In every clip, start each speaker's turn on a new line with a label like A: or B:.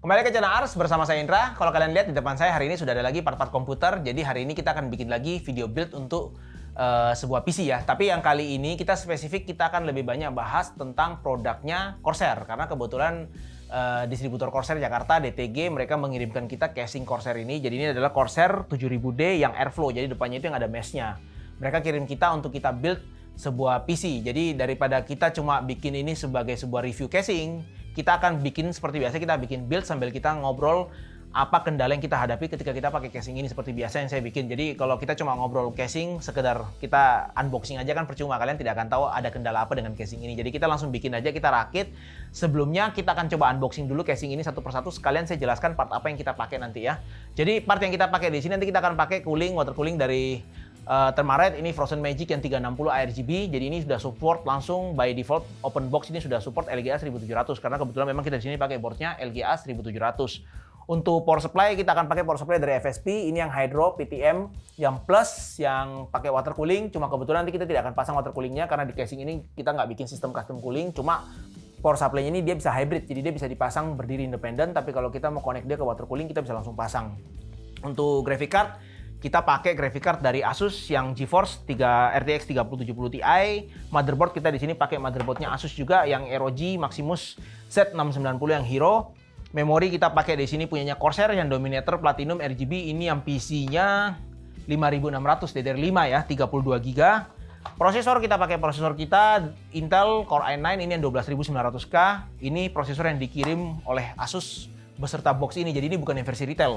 A: Kembali ke channel Ars bersama saya Indra. Kalau kalian lihat di depan saya hari ini sudah ada lagi part-part komputer. Jadi hari ini kita akan bikin lagi video build untuk sebuah PC ya. Tapi yang kali ini kita spesifik, kita akan lebih banyak bahas tentang produknya Corsair. Karena kebetulan distributor Corsair Jakarta, DTG, mereka mengirimkan kita casing Corsair ini. Jadi ini adalah Corsair 7000D yang airflow. Jadi depannya itu yang ada mesh-nya. Mereka kirim kita untuk kita build sebuah PC. Jadi daripada kita cuma bikin ini sebagai sebuah review casing, kita akan bikin seperti biasa, kita bikin build sambil kita ngobrol apa kendala yang kita hadapi ketika kita pakai casing ini seperti biasa yang saya bikin. Jadi kalau kita cuma ngobrol casing, sekedar kita unboxing aja kan percuma, kalian tidak akan tahu ada kendala apa dengan casing ini. Jadi kita langsung bikin aja, kita rakit. Sebelumnya kita akan coba unboxing dulu casing ini satu persatu, sekalian saya jelaskan part apa yang kita pakai nanti ya. Jadi part yang kita pakai di sini nanti kita akan pakai cooling, water cooling dari Thermared. Ini Frozen Magic yang 360 ARGB. Jadi ini sudah support langsung by default open box, ini sudah support LGA 1700 karena kebetulan memang kita di sini pakai boardnya LGA 1700. Untuk power supply kita akan pakai power supply dari FSP. Ini yang Hydro PTM yang plus yang pakai water cooling. Cuma kebetulan nanti kita tidak akan pasang water coolingnya karena di casing ini kita nggak bikin sistem custom cooling. Cuma power supply ini dia bisa hybrid, jadi dia bisa dipasang berdiri independen. Tapi kalau kita mau connect dia ke water cooling, kita bisa langsung pasang. Untuk graphic card, kita pakai graphic card dari Asus yang GeForce RTX 3070 Ti. Motherboard kita di sini pakai motherboardnya Asus juga yang ROG Maximus Z690 yang Hero. Memori kita pakai di sini punyanya Corsair yang Dominator Platinum RGB. Ini yang PC-nya 5600 DDR5 ya, 32 GB. Prosesor kita pakai prosesor kita Intel Core i9 ini yang 12900K. Ini prosesor yang dikirim oleh Asus beserta box ini. Jadi ini bukan yang versi retail.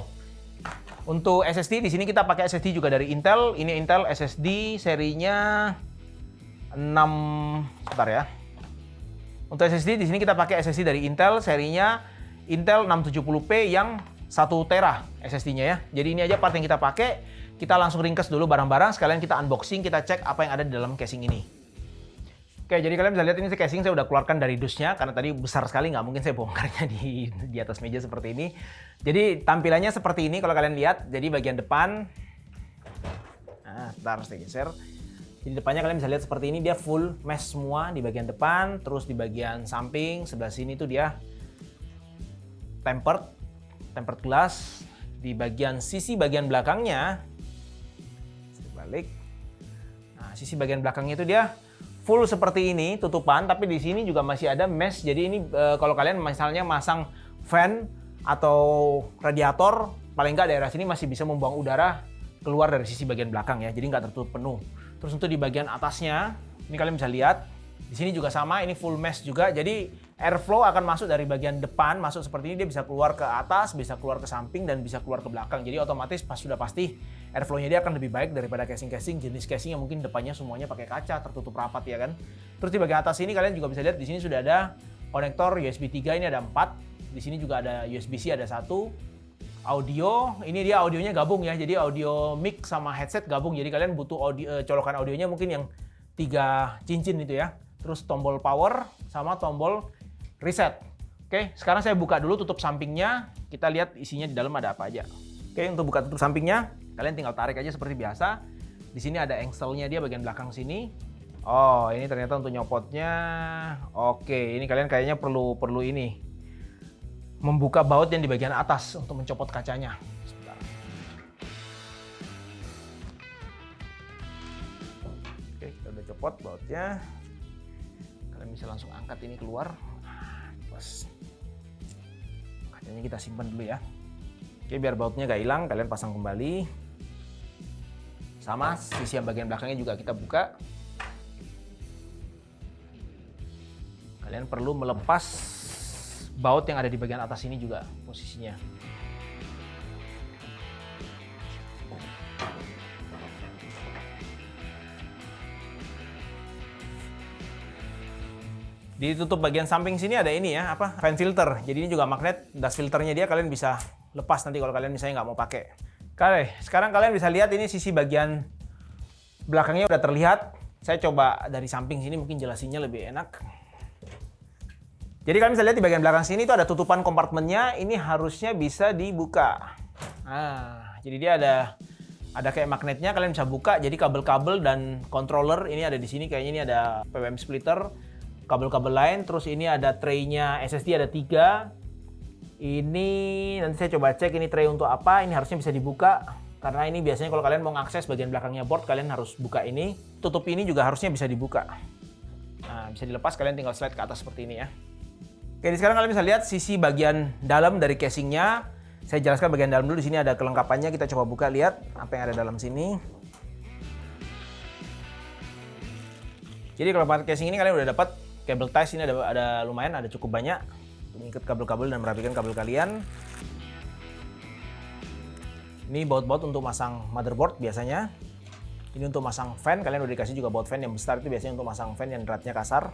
A: Untuk SSD di sini kita pakai SSD juga dari Intel. Ini Intel SSD serinya 6 sebentar ya. Untuk SSD di sini kita pakai SSD dari Intel serinya Intel 670p yang 1 tera SSD-nya ya. Jadi ini aja part yang kita pakai. Kita langsung ringkes dulu barang-barang, sekalian kita unboxing, kita cek apa yang ada di dalam casing ini. Oke, jadi kalian bisa lihat ini casing saya udah keluarkan dari dusnya karena tadi besar sekali, nggak mungkin saya bongkarnya di atas meja seperti ini. Jadi tampilannya seperti ini kalau kalian lihat. Jadi bagian depan, nah, ntar saya geser. Jadi depannya kalian bisa lihat seperti ini, dia full mesh semua di bagian depan. Terus di bagian samping sebelah sini tuh dia tempered glass. Di bagian sisi bagian belakangnya, balik. Nah, sisi bagian belakangnya itu dia full seperti ini tutupan, tapi di sini juga masih ada mesh. Jadi ini kalau kalian misalnya masang fan atau radiator, paling nggak daerah sini masih bisa membuang udara keluar dari sisi bagian belakang ya. Jadi nggak tertutup penuh. Terus untuk di bagian atasnya, ini kalian bisa lihat di sini juga sama, ini full mesh juga. Jadi airflow akan masuk dari bagian depan, masuk seperti ini, dia bisa keluar ke atas, bisa keluar ke samping, dan bisa keluar ke belakang. Jadi otomatis sudah pasti airflow-nya dia akan lebih baik daripada casing-casing jenis casing yang mungkin depannya semuanya pakai kaca tertutup rapat ya kan. Terus di bagian atas ini kalian juga bisa lihat di sini sudah ada konektor USB 3, ini ada 4. Di sini juga ada USB-C, ada 1. Audio, ini dia audionya gabung ya. Jadi audio mic sama headset gabung. Jadi kalian butuh audio, colokan audionya mungkin yang 3 cincin itu ya. Terus tombol power sama tombol reset. Oke, sekarang saya buka dulu tutup sampingnya. Kita lihat isinya di dalam ada apa aja. Oke, untuk buka tutup sampingnya, kalian tinggal tarik aja seperti biasa. Di sini ada engsel-nya dia bagian belakang sini. Oh, ini ternyata untuk nyopotnya. Oke, ini kalian kayaknya perlu ini. Membuka baut yang di bagian atas untuk mencopot kacanya. Sebentar. Oke, kita udah copot bautnya. Kalian bisa langsung angkat ini keluar. Pas. Kacanya kita simpan dulu ya. Oke, biar bautnya gak hilang, kalian pasang kembali. Sama, sisi yang bagian belakangnya juga kita buka. Kalian perlu melepas baut yang ada di bagian atas ini juga posisinya. Di tutup bagian samping sini ada ini ya, apa? Fan filter. Jadi ini juga magnet, dust filternya dia kalian bisa lepas nanti kalau kalian misalnya nggak mau pakai. Oke, sekarang kalian bisa lihat ini sisi bagian belakangnya udah terlihat. Saya coba dari samping sini mungkin jelasinnya lebih enak. Jadi kalian bisa lihat di bagian belakang sini itu ada tutupan kompartemennya. Ini harusnya bisa dibuka. Nah, jadi dia ada kayak magnetnya, kalian bisa buka. Jadi kabel-kabel dan controller ini ada di sini. Kayaknya ini ada PWM splitter, kabel-kabel lain. Terus ini ada tray-nya SSD ada 3. Ini nanti saya coba cek ini tray untuk apa. Ini harusnya bisa dibuka. Karena ini biasanya kalau kalian mau mengakses bagian belakangnya board, kalian harus buka ini. Tutup ini juga harusnya bisa dibuka. Nah, bisa dilepas, kalian tinggal slide ke atas seperti ini ya. Oke, sekarang kalian bisa lihat sisi bagian dalam dari casingnya. Saya jelaskan bagian dalam dulu. Di sini ada kelengkapannya. Kita coba buka, lihat apa yang ada dalam sini. Jadi kalau pakai casing ini kalian udah dapat kabel ties. Ini ada lumayan, ada cukup banyak untuk mengikat kabel-kabel dan merapikan kabel kalian. Ini baut-baut untuk masang motherboard biasanya. Ini untuk masang fan, kalian udah dikasih juga baut fan yang besar, itu biasanya untuk masang fan yang dratnya kasar.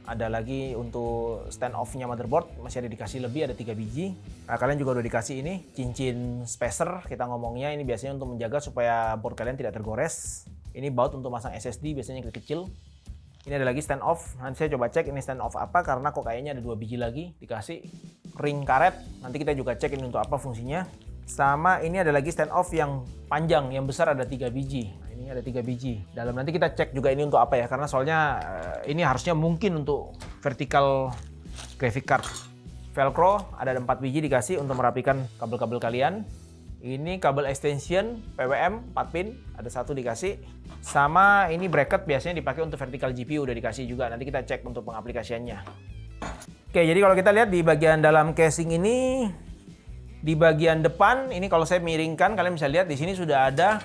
A: Ada lagi untuk stand off-nya motherboard, masih ada dikasih lebih, ada 3 biji. Nah, kalian juga udah dikasih ini, cincin spacer kita ngomongnya, ini biasanya untuk menjaga supaya board kalian tidak tergores. Ini baut untuk masang SSD, biasanya kecil. Ini ada lagi stand off, nanti saya coba cek ini stand off apa, karena kok kayaknya ada 2 biji lagi dikasih. Ring karet, nanti kita juga cek ini untuk apa fungsinya. Sama ini ada lagi stand off yang panjang, yang besar ada 3 biji. Nah, ini ada 3 biji. Dalam nanti kita cek juga ini untuk apa ya, karena soalnya ini harusnya mungkin untuk vertical graphic card. Velcro ada 4 biji dikasih untuk merapikan kabel-kabel kalian. Ini kabel extension PWM 4 pin, ada 1 dikasih. Sama ini bracket biasanya dipakai untuk vertical GPU udah dikasih juga. Nanti kita cek untuk pengaplikasiannya. Oke, jadi kalau kita lihat di bagian dalam casing ini, di bagian depan ini kalau saya miringkan kalian bisa lihat di sini sudah ada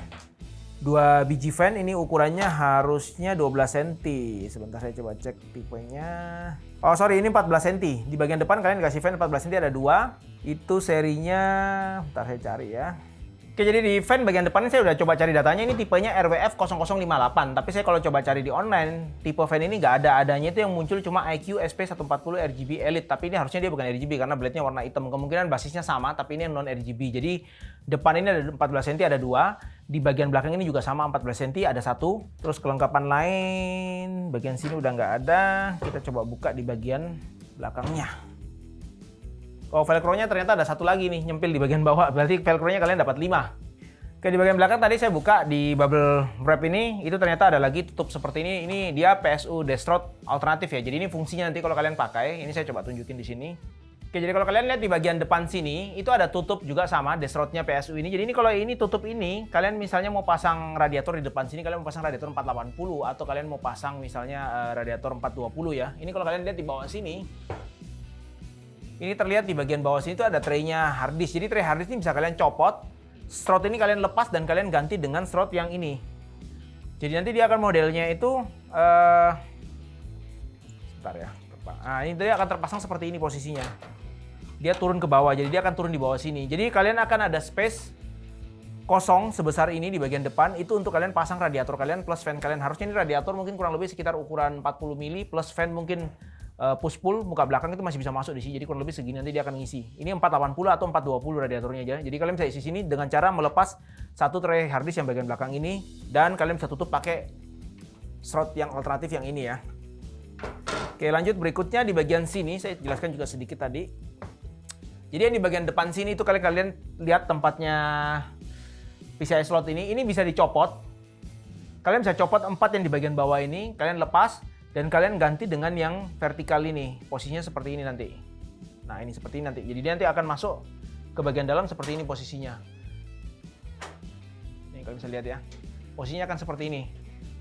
A: 2 biji fan. Ini ukurannya harusnya 12 cm. Sebentar saya coba cek tipenya. Oh sorry, ini 14 cm. Di bagian depan kalian dikasih fan 14 cm ada 2. Itu serinya, bentar saya cari ya. Oke, jadi di fan bagian depan ini saya udah coba cari datanya, ini tipenya RWF 0058. Tapi saya kalau coba cari di online, tipe fan ini nggak ada adanya, itu yang muncul cuma IQ SP140 RGB Elite. Tapi ini harusnya dia bukan RGB karena blade-nya warna hitam. Kemungkinan basisnya sama, tapi ini yang non RGB. Jadi depan ini ada 14 cm ada 2. Di bagian belakang ini juga sama 14 cm ada 1. Terus kelengkapan lain, bagian sini udah nggak ada. Kita coba buka di bagian belakangnya. Oh, velcro-nya ternyata ada 1 lagi nih, nyempil di bagian bawah. Berarti velcro-nya kalian dapat 5. Oke, di bagian belakang tadi saya buka di bubble wrap ini, itu ternyata ada lagi tutup seperti ini. Ini dia PSU Destroy alternatif ya. Jadi ini fungsinya nanti kalau kalian pakai, ini saya coba tunjukin di sini. Oke, jadi kalau kalian lihat di bagian depan sini, itu ada tutup juga sama Destroy-nya PSU ini. Jadi ini kalau ini tutup ini, kalian misalnya mau pasang radiator di depan sini, kalian mau pasang radiator 480 atau kalian mau pasang misalnya radiator 420 ya. Ini kalau kalian lihat di bawah sini, ini terlihat di bagian bawah sini itu ada tray-nya hard disk. Jadi tray hard disk ini bisa kalian copot. Slot ini kalian lepas dan kalian ganti dengan slot yang ini. Jadi nanti dia akan modelnya itu sebentar ya. Nah, ini dia akan terpasang seperti ini posisinya. Dia turun ke bawah, jadi dia akan turun di bawah sini. Jadi kalian akan ada space kosong sebesar ini di bagian depan, itu untuk kalian pasang radiator kalian plus fan kalian. Harusnya ini radiator mungkin kurang lebih sekitar ukuran 40 mili plus fan mungkin push pull muka belakang itu masih bisa masuk di sini. Jadi kurang lebih segini nanti dia akan ngisi. Ini 480 atau 420 radiatornya aja. Jadi kalian bisa isi sini dengan cara melepas satu tray hard disk yang bagian belakang ini dan kalian bisa tutup pakai slot yang alternatif yang ini ya. Oke, lanjut berikutnya di bagian sini saya jelaskan juga sedikit tadi. Jadi yang di bagian depan sini itu kalian lihat tempatnya PCI slot ini bisa dicopot. Kalian bisa copot 4 yang di bagian bawah ini, kalian lepas dan kalian ganti dengan yang vertikal ini. Posisinya seperti ini nanti. Nah, ini seperti ini nanti. Jadi dia nanti akan masuk ke bagian dalam seperti ini posisinya. Nih kalian bisa lihat ya. Posisinya akan seperti ini.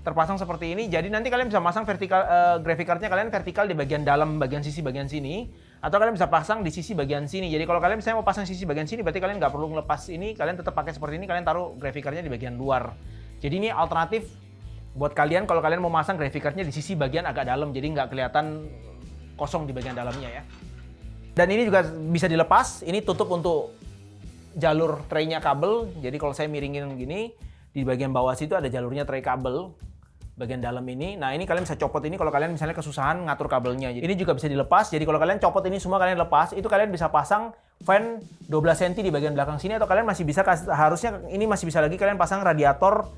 A: Terpasang seperti ini. Jadi nanti kalian bisa pasang vertikal graphic card-nya kalian vertikal di bagian dalam bagian sisi bagian sini atau kalian bisa pasang di sisi bagian sini. Jadi kalau kalian misalnya mau pasang sisi bagian sini berarti kalian nggak perlu ngelepas ini, kalian tetap pakai seperti ini, kalian taruh graphic card-nya di bagian luar. Jadi ini alternatif buat kalian kalau kalian mau masang graphic card-nya di sisi bagian agak dalam, jadi nggak kelihatan kosong di bagian dalamnya ya. Dan ini juga bisa dilepas, ini tutup untuk jalur tray-nya kabel. Jadi kalau saya miringin gini, di bagian bawah situ ada jalurnya tray kabel bagian dalam ini. Nah, ini kalian bisa copot ini kalau kalian misalnya kesusahan ngatur kabelnya. Ini juga bisa dilepas. Jadi kalau kalian copot ini semua kalian lepas, itu kalian bisa pasang fan 12 cm di bagian belakang sini atau kalian masih bisa harusnya ini masih bisa lagi kalian pasang radiator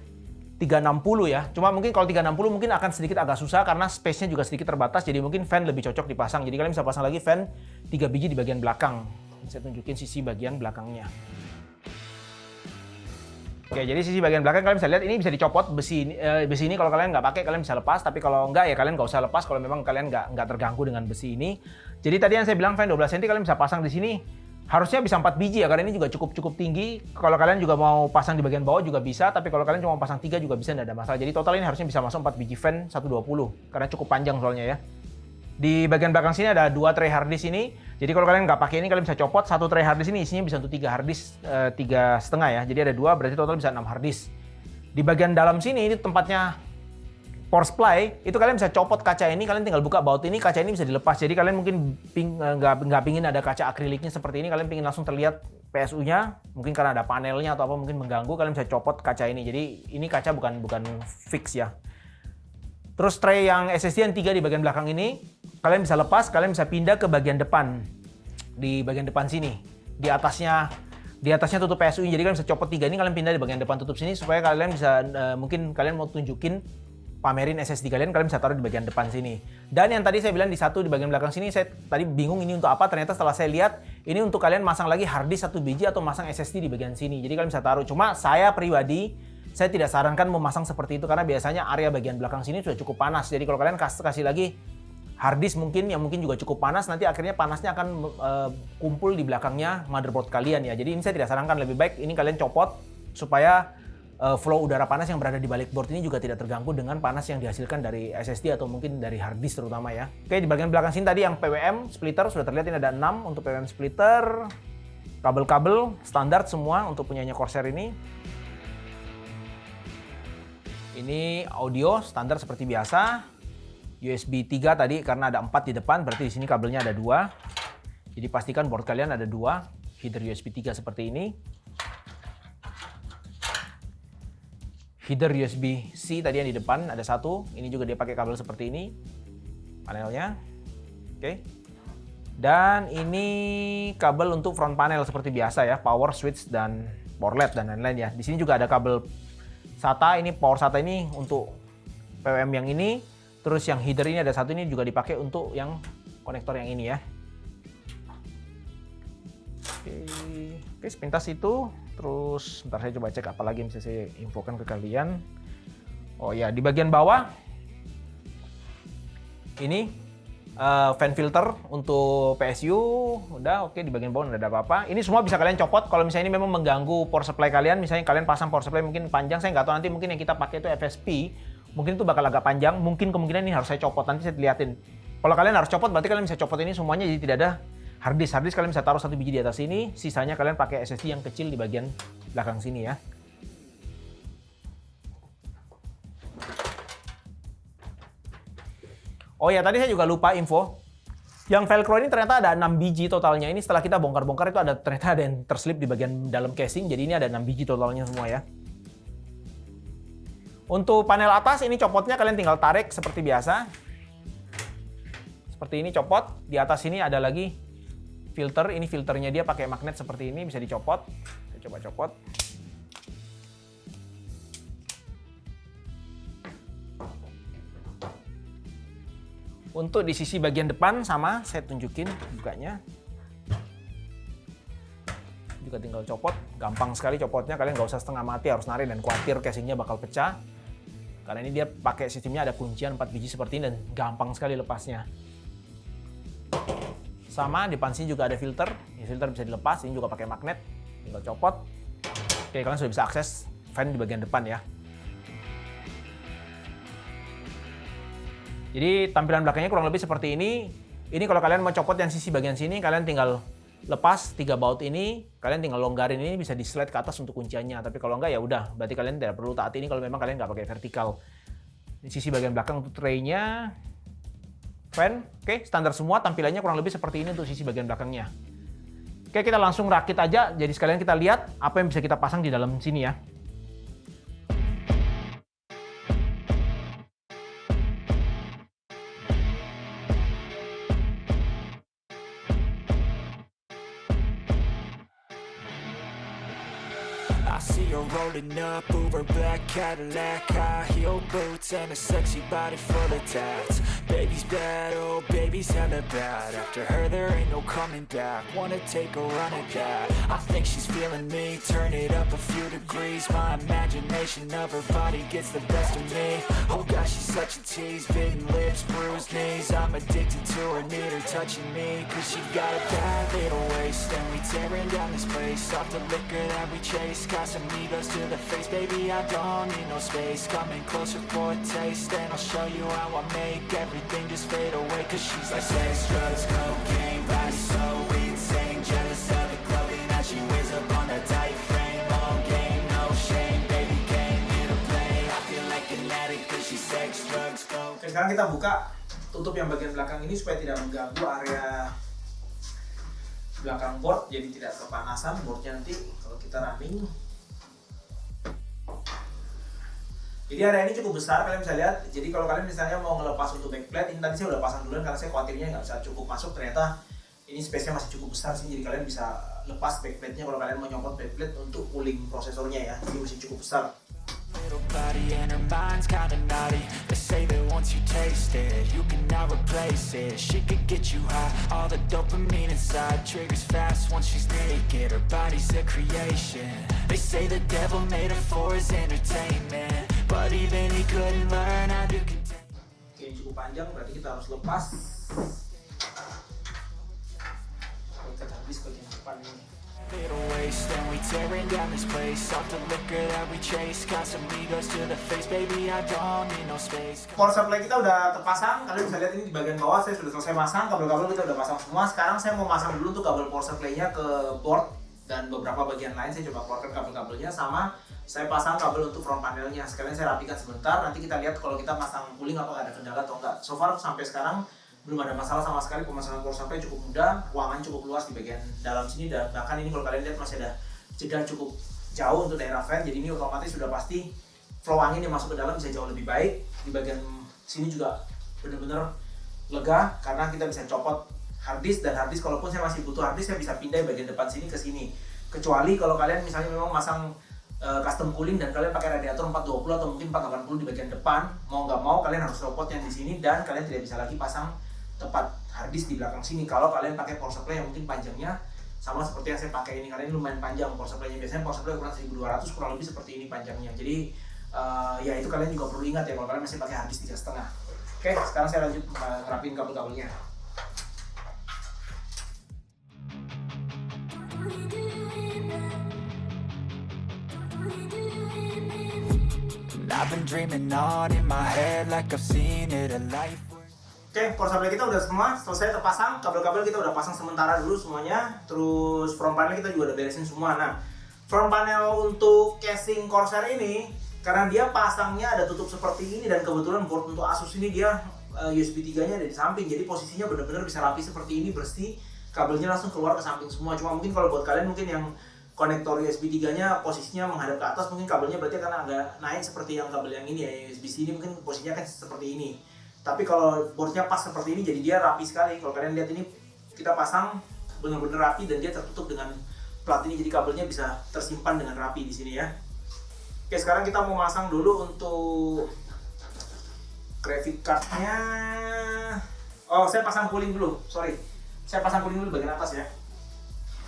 A: 360 ya. Cuma mungkin kalau 360 mungkin akan sedikit agak susah karena space-nya juga sedikit terbatas. Jadi mungkin fan lebih cocok dipasang. Jadi kalian bisa pasang lagi fan 3 biji di bagian belakang. Saya tunjukin sisi bagian belakangnya. Oke, jadi sisi bagian belakang kalian bisa lihat ini bisa dicopot besi ini kalau kalian nggak pakai kalian bisa lepas, tapi kalau nggak ya kalian nggak usah lepas kalau memang kalian nggak terganggu dengan besi ini. Jadi tadi yang saya bilang fan 12 cm kalian bisa pasang di sini. Harusnya bisa 4 biji ya karena ini juga cukup tinggi. Kalau kalian juga mau pasang di bagian bawah juga bisa, tapi kalau kalian cuma mau pasang 3 juga bisa, nggak ada masalah. Jadi total ini harusnya bisa masuk 4 biji fan 120 karena cukup panjang soalnya ya. Di bagian belakang sini ada 2 tray hard disk ini. Jadi kalau kalian nggak pakai ini kalian bisa copot 1 tray hard disk ini isinya bisa untuk 3 hard disk 3,5 ya. Jadi ada 2 berarti total bisa 6 hard disk. Di bagian dalam sini ini tempatnya power supply, itu kalian bisa copot kaca ini, kalian tinggal buka baut ini, kaca ini bisa dilepas. Jadi kalian mungkin nggak pingin ada kaca akriliknya seperti ini, kalian pingin langsung terlihat PSU-nya, mungkin karena ada panelnya atau apa mungkin mengganggu, kalian bisa copot kaca ini. Jadi ini kaca bukan fix ya. Terus tray yang SSD yang 3 di bagian belakang ini, kalian bisa lepas, kalian bisa pindah ke bagian depan. Di bagian depan sini. Di atasnya tutup PSU, jadi kalian bisa copot 3 ini, kalian pindah di bagian depan tutup sini supaya kalian bisa, mungkin kalian mau tunjukin, pamerin SSD kalian bisa taruh di bagian depan sini. Dan yang tadi saya bilang di satu di bagian belakang sini, saya tadi bingung ini untuk apa, ternyata setelah saya lihat, ini untuk kalian masang lagi hard disk 1 biji atau masang SSD di bagian sini. Jadi kalian bisa taruh, cuma saya pribadi, saya tidak sarankan memasang seperti itu karena biasanya area bagian belakang sini sudah cukup panas. Jadi kalau kalian kasih lagi hard disk mungkin juga cukup panas, nanti akhirnya panasnya akan kumpul di belakangnya motherboard kalian ya. Jadi ini saya tidak sarankan, lebih baik ini kalian copot supaya flow udara panas yang berada di balik board ini juga tidak terganggu dengan panas yang dihasilkan dari SSD atau mungkin dari hard disk terutama ya. Oke, di bagian belakang sini tadi yang PWM splitter sudah terlihat, ini ada 6 untuk PWM splitter. Kabel-kabel standar semua untuk punyanya Corsair ini. Ini audio standar seperti biasa. USB 3 tadi karena ada 4 di depan, berarti di sini kabelnya ada 2. Jadi pastikan board kalian ada 2 header USB 3 seperti ini. Header USB-C tadi yang di depan ada 1. Ini juga dia pakai kabel seperti ini. Panelnya. Oke. Dan ini kabel untuk front panel seperti biasa ya, power switch dan power LED dan lain-lain ya. Di sini juga ada kabel SATA, ini power SATA ini untuk PWM yang ini. Terus yang header ini ada 1, ini juga dipakai untuk yang konektor yang ini ya. Oke, sepintas itu. Terus bentar saya coba cek apa lagi yang bisa saya infokan ke kalian. Oh ya, di bagian bawah ini fan filter untuk PSU. Udah oke, di bagian bawah nggak ada apa-apa. Ini semua bisa kalian copot kalau misalnya ini memang mengganggu power supply kalian. Misalnya kalian pasang power supply mungkin panjang, saya nggak tahu nanti mungkin yang kita pakai itu FSP. Mungkin itu bakal agak panjang, mungkin kemungkinan ini harus saya copot, nanti saya liatin. Kalau kalian harus copot, berarti kalian bisa copot ini semuanya, jadi tidak ada hard disk. Hard disk kalian bisa taruh 1 biji di atas sini, sisanya kalian pakai SSD yang kecil di bagian belakang sini ya. Oh ya, tadi saya juga lupa info. Yang velcro ini ternyata ada 6 biji totalnya. Ini setelah kita bongkar-bongkar itu ternyata ada yang terselip di bagian dalam casing, jadi ini ada 6 biji totalnya semua ya. Untuk panel atas ini copotnya kalian tinggal tarik seperti biasa. Seperti ini copot. Di atas ini ada lagi filter. Ini filternya dia pakai magnet seperti ini, bisa dicopot. Saya coba copot. Untuk di sisi bagian depan sama, saya tunjukin bukanya. Juga tinggal copot. Gampang sekali copotnya, kalian nggak usah setengah mati harus narik dan khawatir casingnya bakal pecah. Karena ini dia pakai sistemnya ada kuncian 4 biji seperti ini dan gampang sekali lepasnya. Sama di depan sini juga ada filter. Ini filter bisa dilepas, ini juga pakai magnet. Tinggal copot. Oke, kalian sudah bisa akses fan di bagian depan ya. Jadi tampilan belakangnya kurang lebih seperti ini. Ini kalau kalian mau copot yang sisi bagian sini, kalian tinggal lepas 3 baut ini, kalian tinggal longgarin ini, bisa di slide ke atas untuk kunciannya. Tapi kalau enggak ya udah, berarti kalian tidak perlu taati ini kalau memang kalian nggak pakai vertikal. Di sisi bagian belakang untuk tray-nya, fan, oke, standar semua, tampilannya kurang lebih seperti ini untuk sisi bagian belakangnya. Oke, kita langsung rakit aja, jadi sekalian kita lihat apa yang bisa kita pasang di dalam sini ya.
B: I see her rolling up, Uber black Cadillac, high heel boots and a sexy body full of tats. Baby's bad, oh baby's hella bad. After her there ain't no coming back. Wanna take a run at that? I think she's feeling me. Turn it up a few degrees. My imagination of her body gets the best of me. Oh gosh, she's such a tease. Bitten lips, bruised knees. I'm addicted to her, need her touching me. Cause she got a bad little waist, and we tearing down this place. Off the liquor that we chase. Casamigos to the face, baby, I don't need no space. Coming closer for a taste, and I'll show you how I make everything just fade away. Cause she's like sex, drugs, cocaine, body so insane. Jealous of the clothing that she wears up on a tight frame. All game, no shame, baby came here to play. I feel like an addict cause she's sex, drugs, cocaine.
A: Oke, sekarang kita buka, tutup yang bagian belakang ini supaya tidak mengganggu area belakang board, jadi tidak kepanasan boardnya nanti kalau kita running. Jadi area ini cukup besar, kalian bisa lihat. Jadi kalau kalian misalnya mau ngelepas untuk backplate, ini tadi saya udah pasang duluan karena saya khawatirnya nggak bisa cukup masuk. Ternyata ini space-nya masih cukup besar sih, jadi kalian bisa lepas backplate-nya kalau kalian mau nyopot backplate untuk cooling prosesornya ya. Jadi masih cukup besar.
B: Little body and her mind's kinda naughty. They say that once you taste it, you cannot replace it. She could get you high, all the dopamine inside triggers fast once she's naked. Her body's a creation. They say the devil made her for his entertainment, but even he couldn't learn how to contain.
A: Oke, cukup panjang, berarti kita harus lepas. Kita habis bagian depan ini.
B: Little waste, and we tearing down this place. Off the liquor that we chase. Casamigos to the face, baby, I don't need no space.
A: Power supply kita udah terpasang, kalian bisa lihat ini di bagian bawah saya sudah selesai masang, kabel-kabel kita udah pasang semua. Sekarang saya mau masang dulu untuk kabel power supply-nya ke board dan beberapa bagian lain. Saya coba keluarkan kabel-kabelnya, sama saya pasang kabel untuk front panelnya. Sekalian saya rapikan sebentar, nanti kita lihat kalau kita pasang cooling apakah ada kendala atau enggak. So far sampai sekarang belum ada masalah sama sekali, pemasangan power supply cukup mudah, ruangan cukup luas di bagian dalam sini, dan bahkan ini kalau kalian lihat masih ada jeda cukup jauh untuk daerah fan, jadi ini otomatis sudah pasti flow angin yang masuk ke dalam bisa jauh lebih baik. Di bagian sini juga benar-benar lega karena kita bisa copot harddisk, dan harddisk kalaupun saya masih butuh harddisk saya bisa pindah bagian depan sini ke sini. Kecuali kalau kalian misalnya memang masang custom cooling dan kalian pakai radiator 420 atau mungkin 480 di bagian depan, mau nggak mau kalian harus copot yang di sini, dan kalian tidak bisa lagi pasang tempat harddisk di belakang sini. Kalau kalian pakai power supply yang mungkin panjangnya sama seperti yang saya pakai ini, kalian lumayan panjang power supply-nya. Biasanya power supply ukuran 1200 kurang lebih seperti ini panjangnya. Jadi ya itu kalian juga perlu ingat ya kalau kalian masih pakai harddisk 3,5. Oke, sekarang saya lanjut ngerapin kabel-kabelnya.
B: I've been dreaming on in my head like I've seen it a life.
A: Oke, power supply kita udah semua selesai terpasang, kabel-kabel kita udah pasang sementara dulu semuanya. Terus front panel kita juga udah beresin semua. Nah, front panel untuk casing Corsair ini, karena dia pasangnya ada tutup seperti ini, dan kebetulan board untuk Asus ini dia USB 3-nya ada di samping, jadi posisinya benar-benar bisa rapi seperti ini, bersih. Kabelnya langsung keluar ke samping semua. Cuma mungkin kalau buat kalian mungkin yang konektor USB 3-nya posisinya menghadap ke atas, mungkin kabelnya berarti akan agak naik seperti yang kabel yang ini ya, USB-C ini mungkin posisinya kan seperti ini. Tapi kalau boardnya pas seperti ini, jadi dia rapi sekali. Kalau kalian lihat ini, kita pasang benar-benar rapi dan dia tertutup dengan plat ini, jadi kabelnya bisa tersimpan dengan rapi di sini ya. Oke, sekarang kita mau masang dulu untuk graphic card-nya. Oh, saya pasang cooling dulu. Sorry, saya pasang cooling dulu bagian atas ya.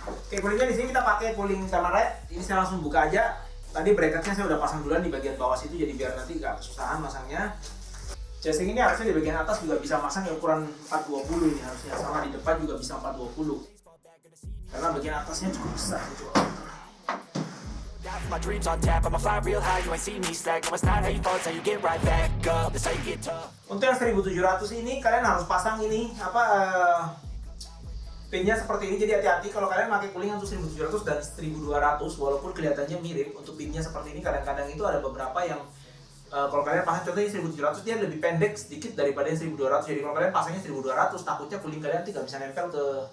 A: Oke, coolingnya di sini kita pakai cooling Thermalite. Ini saya langsung buka aja. Tadi bracketnya saya udah pasang duluan di bagian bawah situ, jadi biar nanti nggak kesusahan masangnya. Casing ini harusnya di bagian atas juga bisa masang yang ukuran 420 ini harusnya, sama di depan juga bisa 420 karena bagian atasnya cukup besar gitu.
B: My dreams on tap, I'ma fly real high, you ain't see me slack. No, it's not how you fall, it's how you get right back up. That's how you get tough.
A: Untuk yang 1700 ini kalian harus pasang ini pinnya seperti ini, jadi hati-hati kalau kalian pakai cooling untuk 1700 dan 1200, walaupun kelihatannya mirip untuk pinnya seperti ini, kadang-kadang itu ada beberapa yang kalau kalian pasang contohnya 1700 dia lebih pendek sedikit daripada yang 1200. Jadi kalau kalian pasangnya 1200 takutnya cooling kalian tidak bisa nempel ke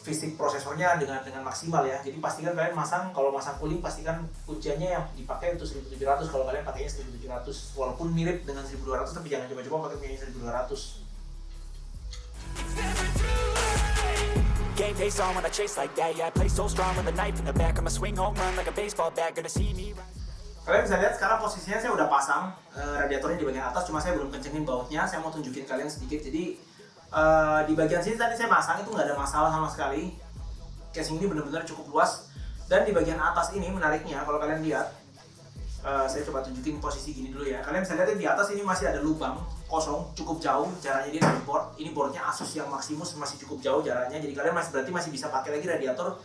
A: fisik prosesornya dengan maksimal ya. Jadi pastikan kalian kalau masang cooling pastikan kunciannya yang dipakai untuk 1700 kalau kalian pakainya 1700. Walaupun mirip dengan 1200 tapi jangan coba-coba pakai punya 1200.
B: Game face on when I chase like that. Yeah, I play so strong with a knife in the back. I'ma swing home run like a baseball bat. Gonna see me rise.
A: Kalian bisa lihat sekarang posisinya saya udah pasang radiatornya di bagian atas, cuma saya belum kencengin bautnya. Saya mau tunjukin kalian sedikit. Jadi di bagian sini tadi saya pasang itu nggak ada masalah sama sekali. Casing ini benar-benar cukup luas. Dan di bagian atas ini menariknya, kalau kalian lihat, saya coba tunjukin posisi gini dulu ya. Kalian bisa lihat di atas ini masih ada lubang kosong, cukup jauh jaraknya dia dari board. Ini boardnya Asus yang Maximus, masih cukup jauh jaraknya. Jadi kalian berarti masih bisa pakai lagi radiator.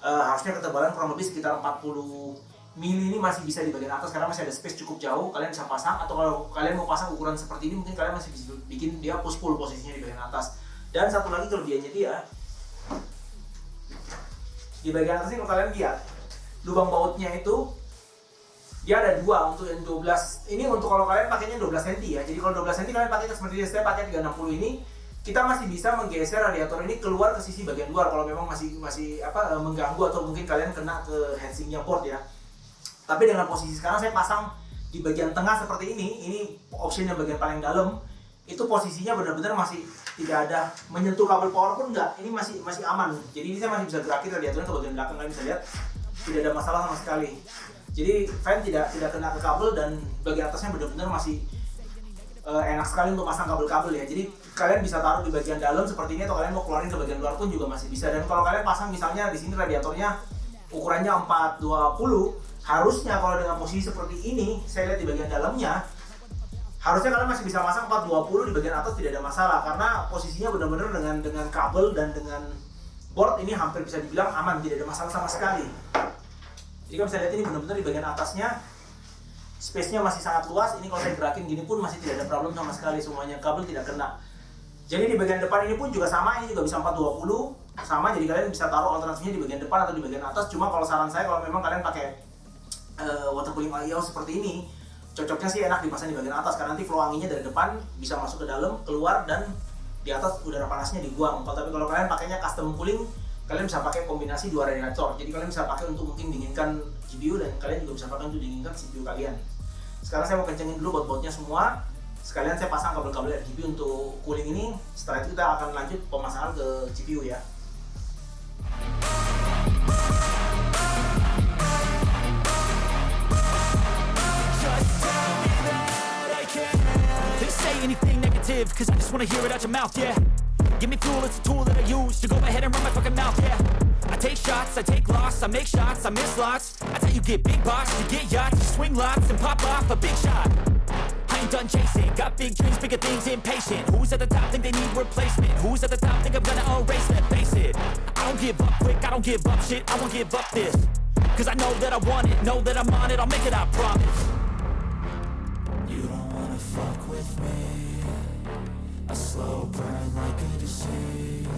A: Harusnya ketebalan kurang lebih sekitar 40 mili ini masih bisa di bagian atas karena masih ada space cukup jauh. Kalian bisa pasang, atau kalau kalian mau pasang ukuran seperti ini mungkin kalian masih bisa bikin dia push pull posisinya di bagian atas. Dan satu lagi kelebihannya dia di bagian atas ini, kalau kalian lihat lubang bautnya itu dia ada dua untuk yang 12. Ini untuk kalau kalian pakainya 12 cm ya. Jadi kalau 12 cm kalian pakai seperti saya pakai 360 ini, kita masih bisa menggeser radiator ini keluar ke sisi bagian luar kalau memang masih mengganggu atau mungkin kalian kena ke heatsinknya board ya. Tapi dengan posisi sekarang saya pasang di bagian tengah seperti ini option yang bagian paling dalam, itu posisinya benar-benar masih tidak ada menyentuh kabel power pun enggak. Ini masih aman. Jadi ini saya masih bisa gerakin radiatornya ke bagian belakang, kalian bisa lihat tidak ada masalah sama sekali. Jadi fan tidak kena ke kabel dan bagian atasnya benar-benar masih enak sekali untuk pasang kabel-kabel ya. Jadi kalian bisa taruh di bagian dalam seperti ini, atau kalian mau keluarin ke bagian luar pun juga masih bisa. Dan kalau kalian pasang misalnya di sini radiatornya ukurannya 420, harusnya kalau dengan posisi seperti ini, saya lihat di bagian dalamnya, harusnya kalian masih bisa pasang 420 di bagian atas, tidak ada masalah karena posisinya benar-benar dengan kabel dan dengan board ini hampir bisa dibilang aman, tidak ada masalah sama sekali. Jadi kalian bisa lihat ini benar-benar di bagian atasnya space-nya masih sangat luas. Ini kalau saya gerakin gini pun masih tidak ada problem sama sekali, semuanya kabel tidak kena. Jadi di bagian depan ini pun juga sama, ini juga bisa 420 sama, jadi kalian bisa taruh alternatifnya di bagian depan atau di bagian atas. Cuma kalau saran saya, kalau memang kalian pakai water cooling IO seperti ini, cocoknya sih enak dipasang di bagian atas karena nanti flow anginnya dari depan bisa masuk ke dalam, keluar, dan di atas udara panasnya dibuang. Tapi kalau kalian pakainya custom cooling, kalian bisa pakai kombinasi dua radiator. Jadi kalian bisa pakai untuk mungkin dinginkan GPU, dan kalian juga bisa pakai untuk dinginkan CPU kalian. Sekarang saya mau kencengin dulu baut-bautnya semua. Sekalian saya pasang kabel-kabel RGB untuk cooling ini. Setelah itu kita akan lanjut pemasangan ke GPU ya.
B: Say anything negative, cause I just wanna hear it out your mouth, yeah. Give me fuel, it's a tool that I use to go ahead and run my fucking mouth, yeah. I take shots, I take loss, I make shots, I miss lots. I tell you get big box, you get yachts, you swing lots and pop off a big shot. I ain't done chasing, got big dreams, bigger things, impatient. Who's at the top think they need replacement? Who's at the top think I'm gonna erase them? Face it, I don't give up quick, I don't give up shit, I won't give up this. Cause I know that I want it, know that I'm on it, I'll make it, I promise. You don't wanna fuck with me. A slow burn like a disease.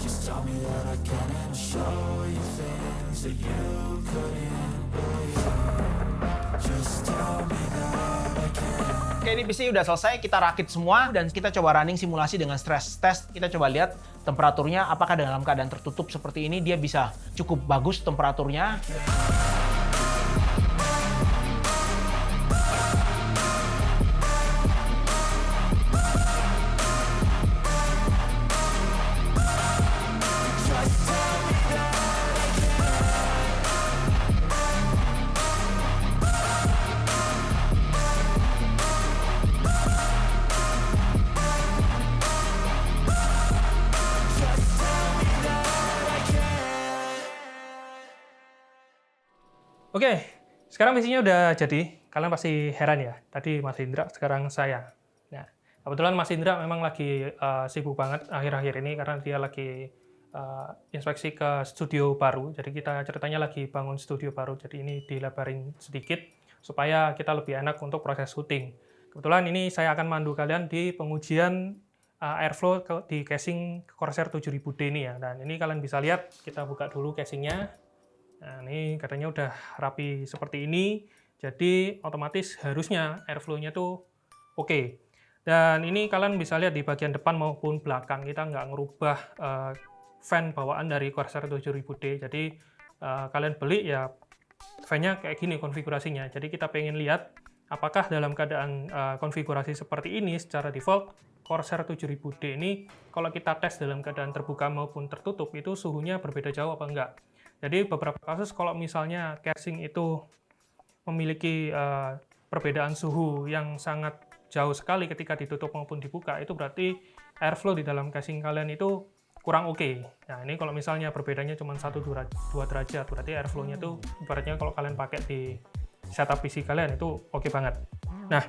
B: Just tell me that I can and I'll show you things that you couldn't believe. Just tell me that I can.
A: Oke, ini PC udah selesai, kita rakit semua dan kita coba running simulasi dengan stress test. Kita coba lihat temperaturnya apakah dalam keadaan tertutup seperti ini dia bisa cukup bagus temperaturnya.
C: Oke, sekarang misinya udah jadi. Kalian pasti heran ya, tadi Mas Indra, sekarang saya. Nah, kebetulan Mas Indra memang lagi sibuk banget akhir-akhir ini karena dia lagi inspeksi ke studio baru. Jadi kita ceritanya lagi bangun studio baru, jadi ini dilebarin sedikit supaya kita lebih enak untuk proses syuting. Kebetulan ini saya akan mandu kalian di pengujian airflow di casing Corsair 7000D ini ya. Dan ini kalian bisa lihat, kita buka dulu casingnya. Nah, ini katanya udah rapi seperti ini, jadi otomatis harusnya airflow-nya tuh oke. Dan ini kalian bisa lihat di bagian depan maupun belakang, kita nggak ngerubah fan bawaan dari Corsair 7000D. Jadi kalian beli ya fan-nya kayak gini konfigurasinya. Jadi kita pengen lihat apakah dalam keadaan konfigurasi seperti ini secara default Corsair 7000D ini kalau kita tes dalam keadaan terbuka maupun tertutup itu suhunya berbeda jauh apa enggak. Jadi beberapa kasus kalau misalnya casing itu memiliki perbedaan suhu yang sangat jauh sekali ketika ditutup maupun dibuka, itu berarti airflow di dalam casing kalian itu kurang oke. Nah, ini kalau misalnya perbedaannya cuma 1-2 derajat, berarti airflow-nya itu ibaratnya kalau kalian pakai di setup PC kalian itu oke banget. Nah,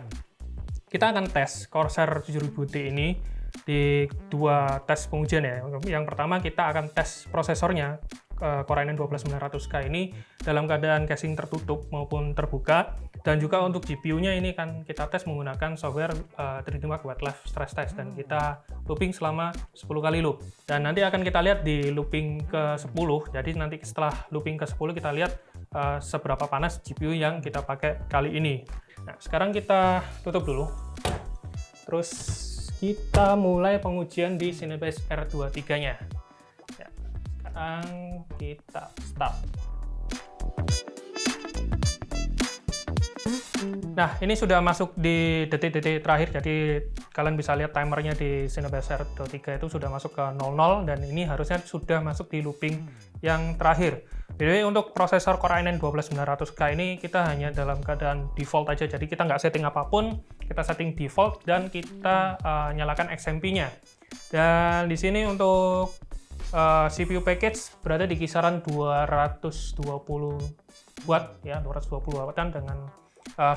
C: kita akan tes Corsair 7000D ini di 2 tes pengujian ya. Yang pertama kita akan tes prosesornya, Core i9 12900K ini dalam keadaan casing tertutup maupun terbuka, dan juga untuk GPU-nya ini kan kita tes menggunakan software 3D Mark Wet Live Stress Test, dan kita looping selama 10 kali loop. Dan nanti akan kita lihat di looping ke-10, jadi nanti setelah looping ke-10 kita lihat seberapa panas GPU yang kita pakai kali ini. Nah, sekarang kita tutup dulu. Terus kita mulai pengujian di Cinebench R23-nya. Ya, sekarang kita start. Nah, ini sudah masuk di detik-detik terakhir, jadi kalian bisa lihat timernya di Cinebench R23 itu sudah masuk ke 00, dan ini harusnya sudah masuk di looping yang terakhir. Jadi untuk prosesor Core i9 12900K ini kita hanya dalam keadaan default aja, jadi kita nggak setting apapun, kita setting default dan kita nyalakan XMP-nya. Dan di sini untuk CPU package berada di kisaran 220 watt ya, 220 wattan dengan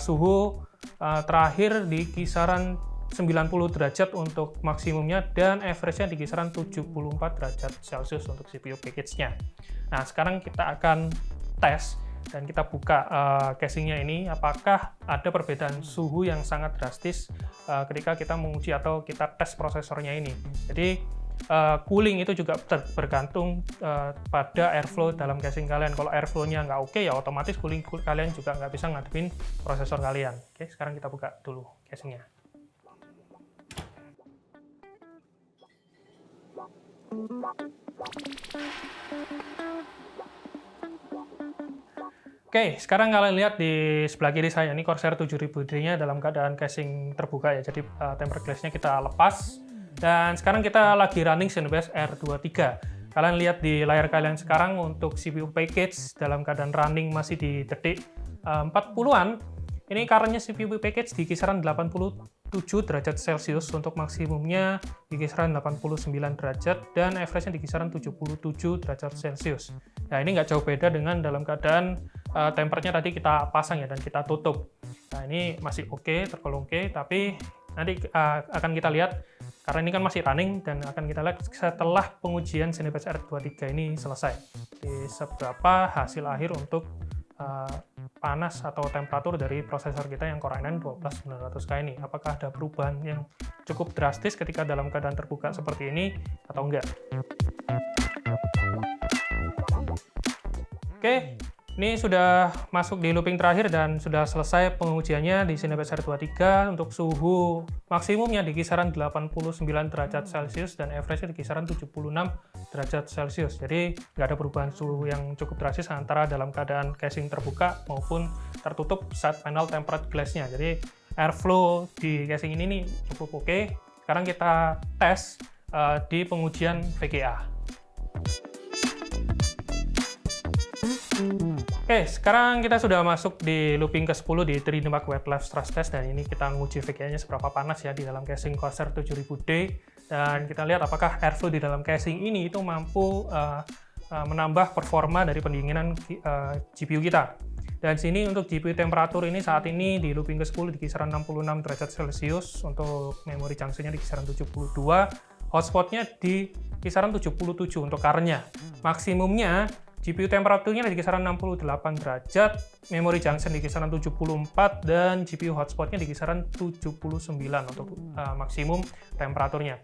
C: suhu terakhir di kisaran 90 derajat untuk maksimumnya, dan average-nya di kisaran 74 derajat Celcius untuk CPU package-nya. Nah, sekarang kita akan tes dan kita buka casing-nya ini, apakah ada perbedaan suhu yang sangat drastis ketika kita menguji atau kita tes prosesornya ini. Jadi cooling itu juga bergantung pada airflow dalam casing kalian. Kalau airflow-nya nggak oke, ya otomatis cooling kalian juga nggak bisa ngadepin prosesor kalian. Oke, sekarang kita buka dulu casing-nya. Oke, sekarang kalian lihat di sebelah kiri saya, ini Corsair 7000D-nya dalam keadaan casing terbuka ya, jadi tempered glass-nya kita lepas. Dan sekarang kita lagi running Cinebench R23. Kalian lihat di layar kalian sekarang untuk CPU package dalam keadaan running masih di detik 40-an. Ini current-nya CPU package di kisaran 87 derajat Celcius, untuk maksimumnya di kisaran 89 derajat, dan average-nya di kisaran 77 derajat Celcius. Nah, ini nggak jauh beda dengan dalam keadaan tempernya tadi kita pasang ya, dan kita tutup. Nah, ini masih oke, tergolong oke, tapi nanti akan kita lihat, karena ini kan masih running, dan akan kita lihat setelah pengujian Cinebench R23 ini selesai, di seberapa hasil akhir untuk panas atau temperatur dari prosesor kita yang Core i9 12900K ini. Apakah ada perubahan yang cukup drastis ketika dalam keadaan terbuka seperti ini atau enggak? Oke, ini sudah masuk di looping terakhir dan sudah selesai pengujiannya di Cinebench R23. Untuk suhu maksimumnya di kisaran 89 derajat Celcius dan average-nya di kisaran 76 derajat Celcius. Jadi nggak ada perubahan suhu yang cukup drastis antara dalam keadaan casing terbuka maupun tertutup side panel tempered glass-nya. Jadi airflow di casing ini nih cukup oke. Sekarang kita tes di pengujian VGA. Oke, sekarang kita sudah masuk di looping ke-10 di 3D Mark Wet Live Stress Test, dan ini kita nguji VGA-nya seberapa panas ya di dalam casing Corsair 7000D, dan kita lihat apakah airflow di dalam casing ini itu mampu menambah performa dari pendinginan GPU kita. Dan sini untuk GPU temperatur ini saat ini di looping ke-10 di kisaran 66 derajat Celcius, untuk memory junction-nya di kisaran 72, hotspot-nya di kisaran 77 untuk current-nya. Maksimumnya GPU temperaturnya di kisaran 68 derajat, memory junction di kisaran 74, dan GPU hotspotnya di kisaran 79 untuk maksimum temperaturnya.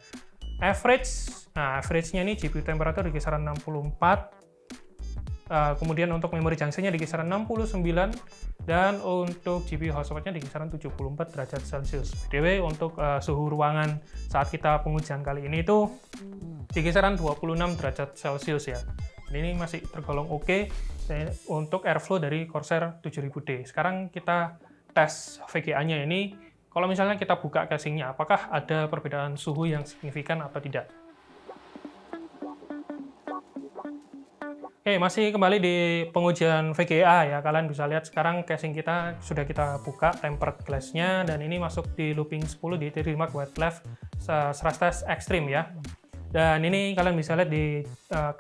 C: Average-nya ini GPU temperatur di kisaran 64, kemudian untuk memory junction-nya di kisaran 69, dan untuk GPU hotspotnya di kisaran 74 derajat Celcius. BTW untuk suhu ruangan saat kita pengujian kali ini itu di kisaran 26 derajat Celcius ya. Ini masih tergolong oke untuk airflow dari Corsair 7000D. Sekarang kita tes VGA-nya ini, kalau misalnya kita buka casingnya, apakah ada perbedaan suhu yang signifikan atau tidak? Oke, masih kembali di pengujian VGA ya. Kalian bisa lihat sekarang casing kita sudah kita buka tempered glass-nya, dan ini masuk di looping 10 di Trimark Wet Lab Stress Test Extreme ya. Dan ini kalian bisa lihat di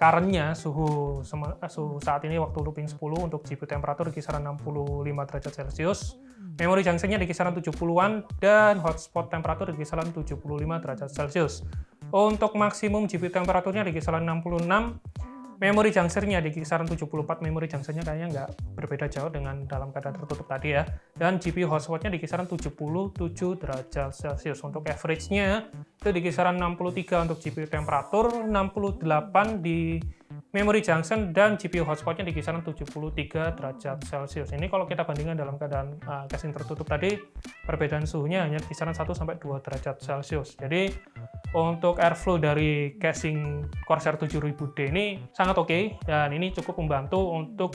C: current-nya suhu saat ini waktu looping 10 untuk GPU temperatur di kisaran 65 derajat Celcius. Memory junction-nya di kisaran 70-an dan hotspot temperatur di kisaran 75 derajat Celcius. Untuk maksimum GPU temperaturnya di kisaran 66. Memory junction-nya di kisaran 74, memory junction-nya kayaknya nggak berbeda jauh dengan dalam keadaan tertutup tadi ya. Dan GPU hotspot-nya di kisaran 77 derajat Celcius. Untuk average-nya itu di kisaran 63 untuk GPU temperatur, 68 di memory junction, dan GPU hotspot-nya di kisaran 73 derajat Celcius. Ini kalau kita bandingkan dalam keadaan casing tertutup tadi, perbedaan suhunya hanya kisaran 1-2 derajat Celcius. Jadi untuk airflow dari casing Corsair 7000D ini sangat oke, dan ini cukup membantu untuk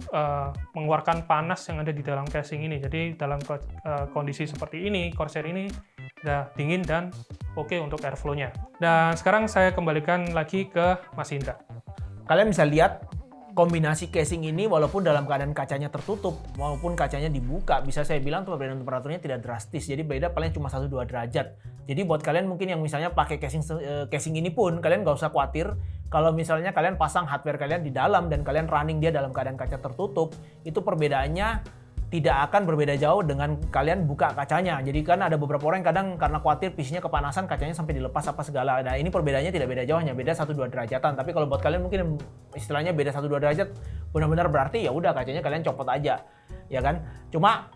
C: mengeluarkan panas yang ada di dalam casing ini. Jadi dalam kondisi seperti ini, Corsair ini udah dingin dan oke untuk airflow-nya. Dan sekarang saya kembalikan lagi ke Mas Indra.
A: Kalian bisa lihat kombinasi casing ini walaupun dalam keadaan kacanya tertutup maupun kacanya dibuka, bisa saya bilang perbedaan temperaturnya tidak drastis. Jadi beda paling cuma 1-2 derajat. Jadi buat kalian mungkin yang misalnya pakai casing ini pun kalian nggak usah khawatir kalau misalnya kalian pasang hardware kalian di dalam dan kalian running dia dalam keadaan kaca tertutup, itu perbedaannya tidak akan berbeda jauh dengan kalian buka kacanya. Jadi kan ada beberapa orang yang kadang karena khawatir PC-nya kepanasan, kacanya sampai dilepas apa segala. Nah ini perbedaannya tidak beda jauh, hanya beda 1-2 derajatan. Tapi kalau buat kalian mungkin istilahnya beda 1-2 derajat, benar-benar berarti ya udah kacanya kalian copot aja, ya kan? Cuma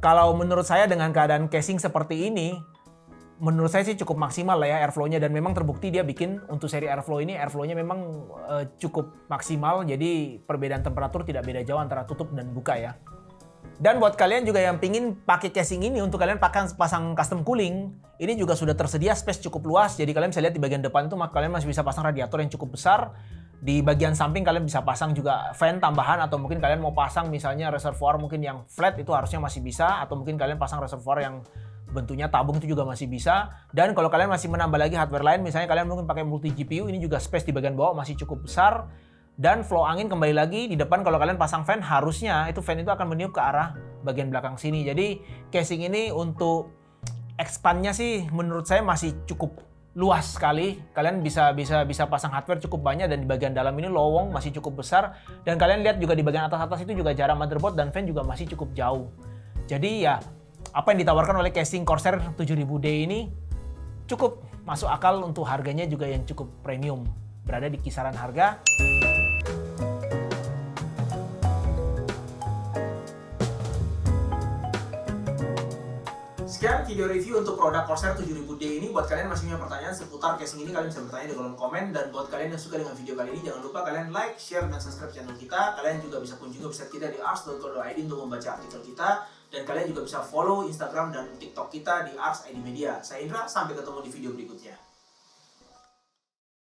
A: kalau menurut saya dengan keadaan casing seperti ini, menurut saya sih cukup maksimal lah ya airflow-nya, dan memang terbukti dia bikin untuk seri airflow ini airflow-nya memang cukup maksimal, jadi perbedaan temperatur tidak beda jauh antara tutup dan buka ya. Dan buat kalian juga yang pingin pakai casing ini untuk kalian pasang custom cooling, ini juga sudah tersedia space cukup luas, jadi kalian bisa lihat di bagian depan itu kalian masih bisa pasang radiator yang cukup besar. Di bagian samping kalian bisa pasang juga fan tambahan, atau mungkin kalian mau pasang misalnya reservoir mungkin yang flat itu harusnya masih bisa, atau mungkin kalian pasang reservoir yang bentuknya tabung itu juga masih bisa. Dan kalau kalian masih menambah lagi hardware lain, misalnya kalian mungkin pakai multi GPU, ini juga space di bagian bawah masih cukup besar. Dan flow angin kembali lagi di depan, kalau kalian pasang fan harusnya itu fan itu akan meniup ke arah bagian belakang sini. Jadi casing ini untuk expand-nya sih menurut saya masih cukup luas sekali. Kalian bisa pasang hardware cukup banyak, dan di bagian dalam ini lowong masih cukup besar. Dan kalian lihat juga di bagian atas itu juga jarak motherboard dan fan juga masih cukup jauh. Jadi ya apa yang ditawarkan oleh casing Corsair 7000D ini cukup masuk akal untuk harganya juga yang cukup premium. Berada di kisaran harga Sekian video review untuk produk Corsair 7000D ini. Buat kalian masih punya pertanyaan seputar casing ini, kalian bisa bertanya di kolom komen. Dan buat kalian yang suka dengan video kali ini, jangan lupa kalian like, share, dan subscribe channel kita. Kalian juga bisa kunjungi website kita di ars.co.id untuk membaca artikel kita. Dan kalian juga bisa follow Instagram dan TikTok kita di Ars ID Media. Saya Indra, sampai ketemu di video berikutnya.